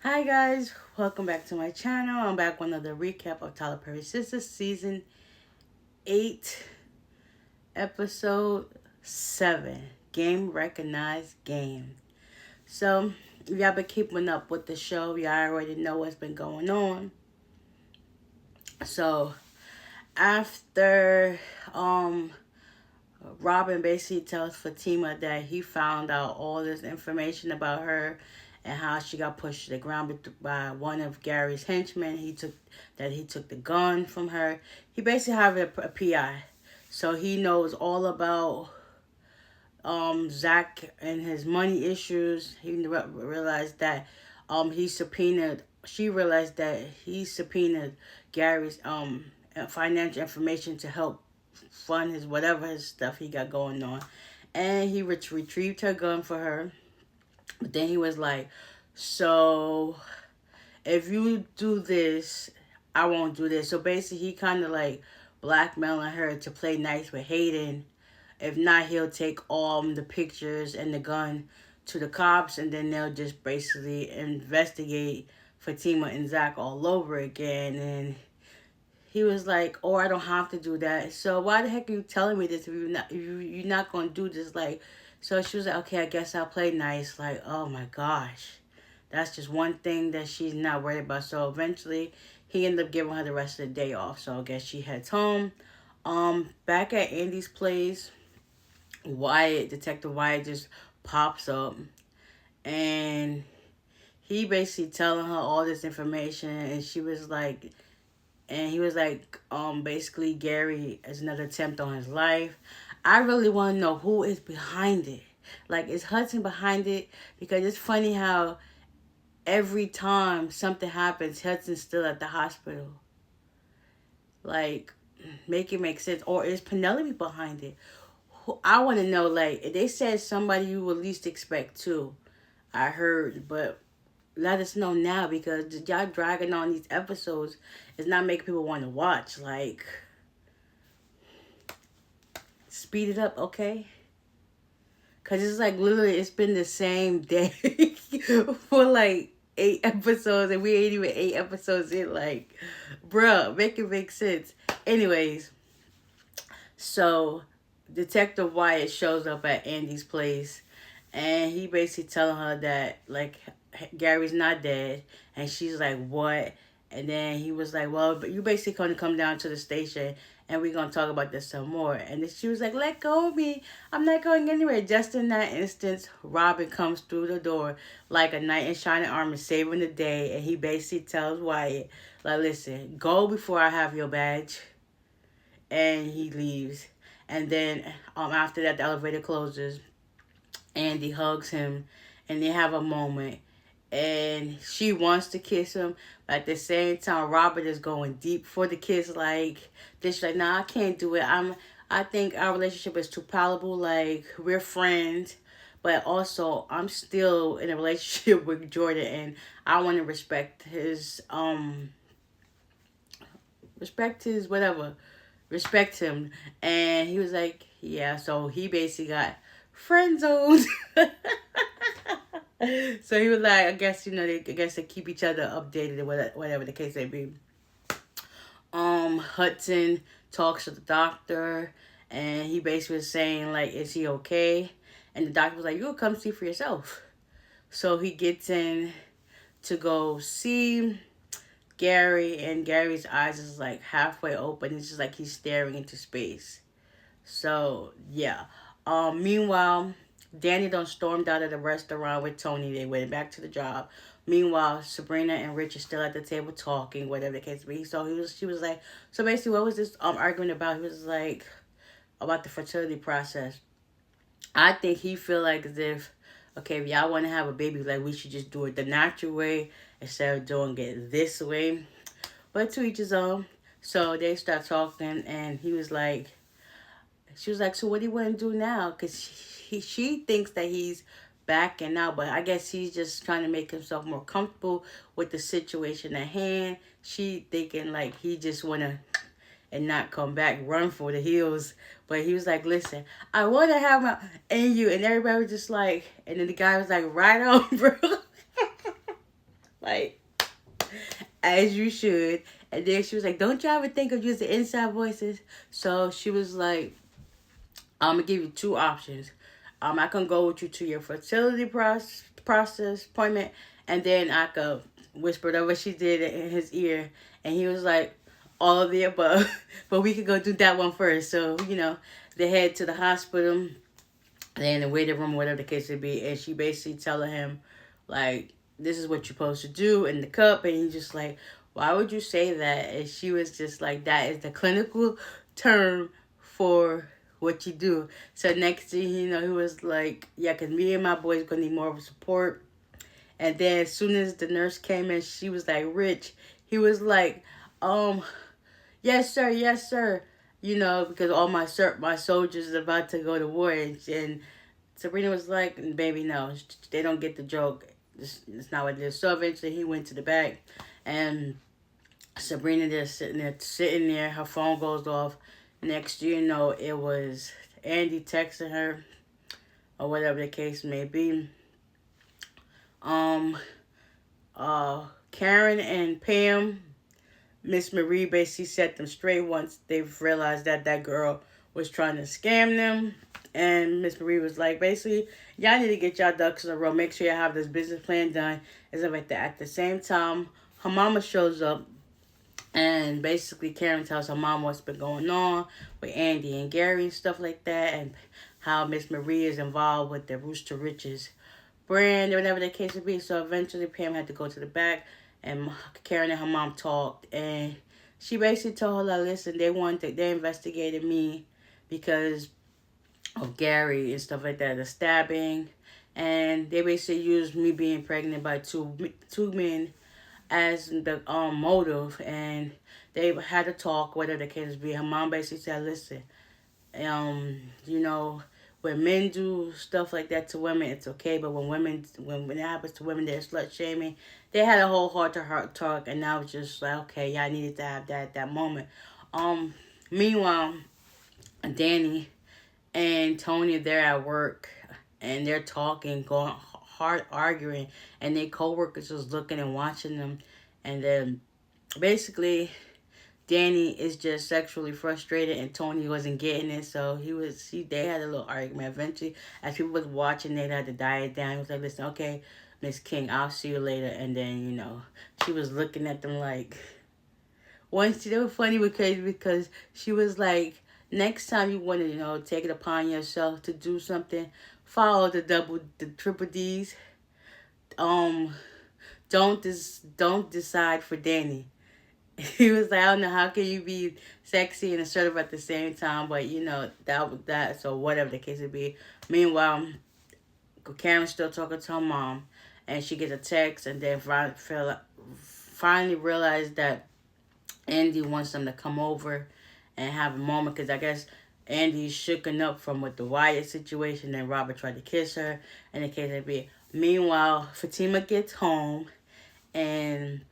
Hi guys, welcome back to my channel. I'm back with another recap of Tyler Perry Sistas season 8, episode 7, Game Recognized Game. So, if y'all been keeping up with the show, y'all already know what's been going on. So, after Robin basically tells Fatima that he found out all this information about her and how she got pushed to the ground by one of Gary's henchmen. He took the gun from her. He basically have a PI, so he knows all about Zach and his money issues. He realized that he subpoenaed. She realized that he subpoenaed Gary's financial information to help fund his whatever his stuff he got going on, and he retrieved her gun for her. But then he was like, "So if you do this, I won't do this." So basically, he kind of like blackmailing her to play nice with Hayden. If not, he'll take all the pictures and the gun to the cops, and then they'll just basically investigate Fatima and Zach all over again. And he was like, "Oh, I don't have to do that. So why the heck are you telling me this if you're not gonna do this?" Like, so she was like, "Okay, I guess I'll play nice." Like, oh my gosh, that's just one thing that she's not worried about. So eventually, he ended up giving her the rest of the day off. So I guess she heads home. Back at Andy's place, Detective Wyatt just pops up, and he basically telling her all this information, and she was like, and he was like, basically Gary is another attempt on his life. I really want to know who is behind it. Like, is Hudson behind it? Because it's funny how every time something happens, Hudson's still at the hospital. Like, make it make sense. Or is Penelope behind it? I want to know, like, they said somebody you would least expect too. I heard, but let us know now because y'all dragging on these episodes is not making people want to watch. Like, speed it up, okay? Because it's like literally, it's been the same day for like 8 episodes, and we ain't even 8 episodes in. Like, bruh, make it make sense. Anyways, so Detective Wyatt shows up at Andy's place, and he basically telling her that like Gary's not dead, and she's like, "What?" And then he was like, "Well, but you basically gonna come down to the station, and we're gonna talk about this some more." And then she was like, "Let go of me! I'm not going anywhere." Just in that instance, Robin comes through the door like a knight in shining armor, saving the day, and he basically tells Wyatt, "Like, listen, go before I have your badge." And he leaves. And then after that, the elevator closes. Andy hugs him, and they have a moment. And she wants to kiss him, but at the same time, Robert is going deep for the kiss. Like, this, like, nah, I can't do it. I think our relationship is too palatable. Like, we're friends, but also I'm still in a relationship with Jordan, and I want to respect his whatever, respect him. And he was like, yeah. So he basically got friend zoned. So he was like, I guess I guess they keep each other updated or whatever the case may be. Hudson talks to the doctor, and he basically was saying like, is he okay? And the doctor was like, you'll come see for yourself. So he gets in to go see Gary, and Gary's eyes is like halfway open. It's just like he's staring into space. So yeah. Meanwhile, Danny done stormed out of the restaurant with Tony. They went back to the job. Meanwhile, Sabrina and Rich are still at the table talking, whatever the case be. So she was like, so basically, what was this argument about? He was like about the fertility process. I think he feel like as if, okay, if y'all want to have a baby, like we should just do it the natural way instead of doing it this way. But to each his own. So they start talking, and she was like, so what do you want to do now? Because she thinks that he's backing out, but I guess he's just trying to make himself more comfortable with the situation at hand. She thinking like he just want to and not come back, run for the hills. But he was like, listen, I want to have my in you. And everybody was just like, and then the guy was like, right on, bro. Like, as you should. And then she was like, don't you ever think of using inside voices? So she was like, I'm going to give you two options. I can go with you to your fertility process appointment, and then I could whisper whatever she did in his ear. And he was like, all of the above. But we could go do that one first. So, they head to the hospital. They in the waiting room, whatever the case may be. And she basically telling him, like, this is what you're supposed to do in the cup. And he's just like, why would you say that? And she was just like, that is the clinical term for what you do. So next thing you know, he was like, yeah, because me and my boys going to need more of a support. And then as soon as the nurse came in, she was like, Rich. He was like, yes, sir, yes, sir. Because all my soldiers is about to go to war. And Sabrina was like, baby, no, they don't get the joke. It's not what it is. So eventually he went to the back, and Sabrina just sitting there. Her phone goes off. Next you know, it was Andy texting her, or whatever the case may be. Karen and Pam, Miss Marie basically set them straight once they realized that girl was trying to scam them. And Miss Marie was like, basically, y'all need to get y'all ducks in a row. Make sure y'all have this business plan done. And stuff like that. At the same time, her mama shows up. And basically, Karen tells her mom what's been going on with Andy and Gary and stuff like that. And how Miss Marie is involved with the Rooster Riches brand or whatever the case would be. So eventually, Pam had to go to the back. And Karen and her mom talked. And she basically told her, listen, they investigated me because of Gary and stuff like that, the stabbing, and they basically used me being pregnant by two men as the motive, and they had to talk, whatever the case be. Her mom basically said, listen, when men do stuff like that to women, it's okay, but when it happens to women, they're slut shaming. They had a whole heart-to-heart talk, and I was just like, okay, y'all needed to have that moment. Meanwhile, Danny and Tony, they're at work, and they're talking, going hard, arguing, and their co-workers just looking and watching them. And then basically Danny is just sexually frustrated, and Tony wasn't getting it, so they had a little argument. Eventually, as people was watching, they had to die it down. He was like, listen, okay, Miss King, I'll see you later. And then, she was looking at them like, once they were funny because she was like, next time you want to, take it upon yourself to do something, follow the triple D's. Don't decide for Danny. He was like, I don't know, how can you be sexy and assertive at the same time? But that was that. So whatever the case would be. Meanwhile, Karen's still talking to her mom, and she gets a text, and then finally realized that Andy wants them to come over and have a moment, because I guess Andy's shooken up from with the Wyatt situation, and Robert tried to kiss her, and the case may be. Meanwhile, Fatima gets home, and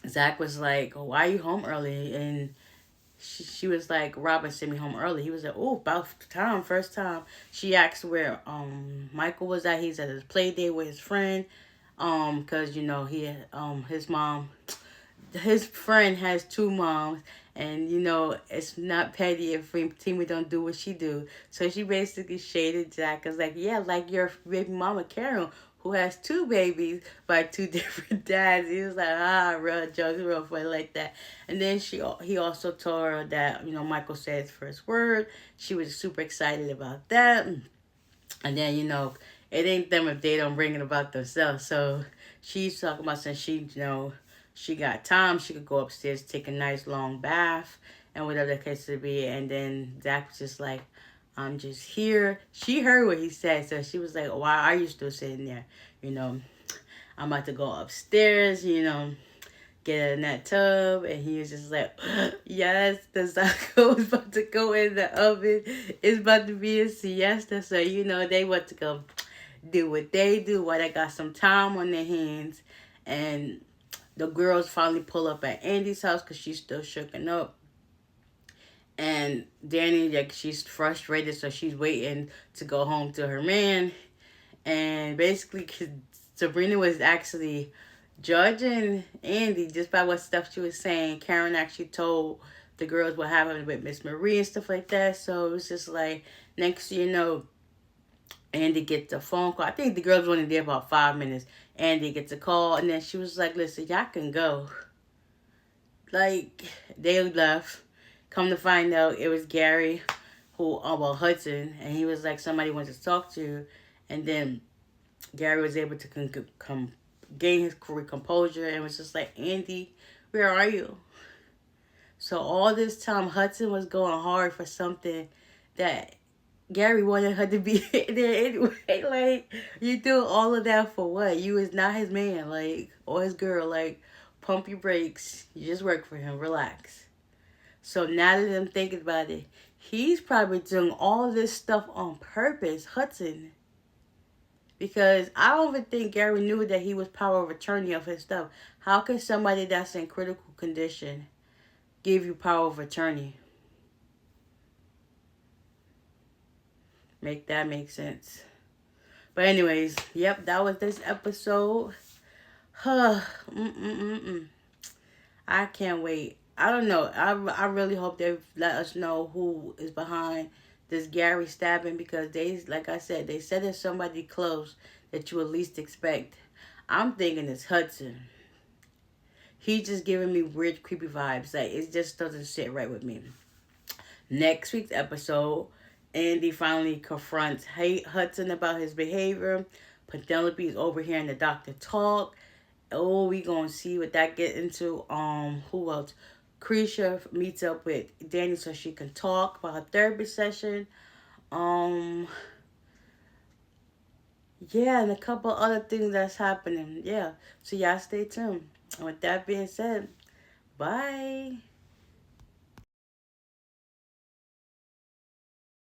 Zach was like, why are you home early? And she was like, Robert sent me home early. He was like, oh, about time, first time. She asked where Michael was at. He's at his play date with his friend, because he his friend has two moms, and it's not petty if Fatima don't do what she do. So she basically shaded Jack as like, yeah, like your baby mama Karen, who has two babies by two different dads. He was like, real jokes, real funny like that. And then he also told her that Michael said his first word. She was super excited about that. And then it ain't them if they don't bring it about themselves. So she's talking about since she got time, she could go upstairs, take a nice long bath, and whatever the case would be. And then Zach was just like, I'm just here. She heard what he said, so she was like, why are you still sitting there? I'm about to go upstairs, get in that tub. And he was just like, yes, the taco is about to go in the oven. It's about to be a siesta. So, they want to go do what they do while they got some time on their hands. And the girls finally pull up at Andy's house because she's still shooken up. And Danny, she's frustrated, so she's waiting to go home to her man. And basically, Sabrina was actually judging Andi just by what stuff she was saying, Karen actually told the girls what happened with Miss Marie and stuff like that. So it was just like, next thing you know, Andi gets a phone call. I think the girls were only there about 5 minutes. Andi gets a call, and then she was like, listen, y'all can go. Like, they left. Come to find out, it was Gary, well, Hudson, and he was like, somebody wants to talk to you. And then Gary was able to gain his composure and was just like, Andi, where are you? So all this time, Hudson was going hard for something that Gary wanted her to be there anyway. Like, you do all of that for what? You is not his man, like, or his girl. Like, pump your brakes. You just work for him. Relax. So now that I'm thinking about it, he's probably doing all this stuff on purpose, Hudson. Because I don't even think Gary knew that he was power of attorney of his stuff. How can somebody that's in critical condition give you power of attorney? Make that make sense. But anyways, yep, that was this episode. Huh. I can't wait. I don't know. I really hope they let us know who is behind this Gary stabbing, because they, like I said it's somebody close that you at least expect. I'm thinking it's Hudson. He just giving me weird, creepy vibes. Like, it just doesn't sit right with me. Next week's episode, Andi finally confronts Hudson about his behavior. Penelope is overhearing the doctor talk. Oh, we gonna see what that get into. Who else? Creisha meets up with Danny so she can talk about her therapy session. Yeah, and a couple other things that's happening. Yeah, so y'all stay tuned. And with that being said, bye.